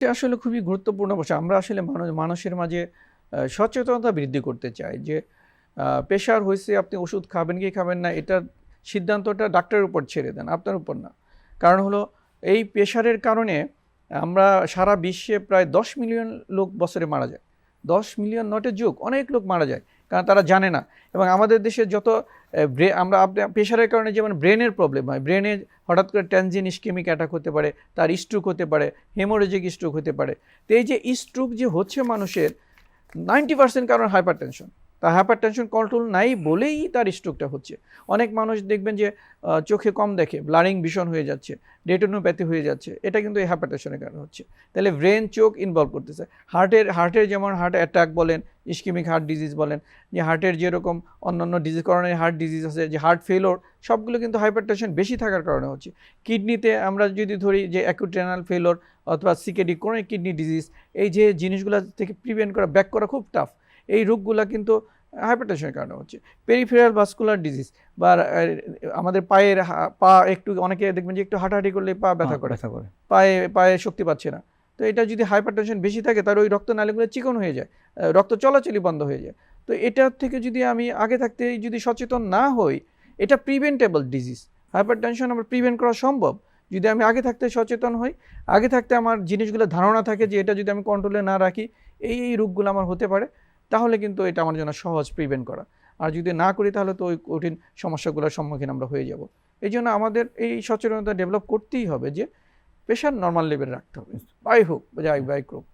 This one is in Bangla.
এটা আসলে খুবই গুরুত্বপূর্ণ বিষয়। আমরা আসলে মানুষের মাঝে সচেতনতা বৃদ্ধি করতে চাই যে প্রেশার হয়েছে, আপনি ওষুধ খাবেন কি খাবেন না, এটার সিদ্ধান্তটা ডাক্তারের উপর ছেড়ে দেন, আপনার উপর না। কারণ হলো এই প্রেশারের কারণে আমরা সারা বিশ্বে প্রায় 10 মিলিয়ন লোক বছরে মারা যায়। 10 মিলিয়ন নট এ জোক, অনেক লোক মারা যায় কারণ তারা জানে না। এবং আমাদের দেশে যত আমরা প্রেশারের কারণে যেমন ব্রেনের প্রবলেম হয়, ব্রেনে হঠাৎ করে ট্যানজিন ইস্কেমিক অ্যাটাক হতে পারে, তার স্ট্রোক হতে পারে, হেমোরেজিক স্ট্রোক হতে পারে। তো এই যে স্ট্রোক যে হচ্ছে মানুষের 90% কারণ হাইপার টেনশন। তার হাইপার টেনশন কন্ট্রোল নাই বলেই তার স্ট্রোকটা হচ্ছে। অনেক মানুষ দেখবেন যে চোখে কম দেখে, ব্লারিং ভিশন হয়ে যাচ্ছে, রেটিনোপ্যাথি হয়ে যাচ্ছে, এটা কিন্তু এই হাইপার টেনশনের কারণে হচ্ছে। তাহলে ব্রেন চোখ ইনভলভ করতেছে। হার্টের যেমন হার্ট অ্যাটাক বলেন, ইস্কেমিক হার্ট ডিজিজ বলেন, যে হার্টের যেরকম অন্যান্য ডিজিজ, করোনারি হার্ট ডিজিজ আছে, যে হার্ট ফেলোর, সবগুলো কিন্তু হাইপার টেনশন বেশি থাকার কারণে হচ্ছে। কিডনিতে আমরা যদি ধরি যে অ্যাকিউট রেনাল ফেলোর অথবা সিকেডি, ক্রনিক কিডনি ডিজিজ, এই যে জিনিসগুলো থেকে প্রিভেন্ট করা, ব্যাক করা খুব টাফ। এই রোগগুলা কিন্তু হাইপারটেনশনের কারণে হচ্ছে। পেরিফেরাল ভাস্কুলার ডিজিজ বা আমাদের পায়ের পা একটু, অনেকে দেখবেন যে একটু হাঁটাহাঁটি করলে পা ব্যথা করে, পায়ে শক্তি পাচ্ছে না। তো এটা যদি হাইপারটেনশন বেশি থাকে, তার ওই রক্তনালীগুলো চিকন হয়ে যায়, রক্ত চলাচলই বন্ধ হয়ে যায়। তো এটার থেকে যদি আমি আগে থাকতে যদি সচেতন না হই, এটা প্রিভেন্টেবল ডিজিজ। হাইপারটেনশন আমরা প্রিভেন্ট করা সম্ভব যদি আমি আগে থাকতে সচেতন হই, আগে থাকতে আমার জিনিসগুলো ধারণা থাকে যে এটা যদি আমি কন্ট্রোলে না রাখি এই রোগগুলো আমার হতে পারে, তাহলে কিন্তু এটা আমার জন্য সহজ প্রিভেন্ট করা। আর যদি না করি তাহলে তো ওই কঠিন সমস্যাগুলোর সম্মুখীন আমরা হয়ে যাব। এই জন্য আমাদের এই সচেতনতা ডেভেলপ করতেই হবে যে প্রেশার নর্মাল লেভেল রাখতে হবে, বাই হোক যাই বাইক হোক।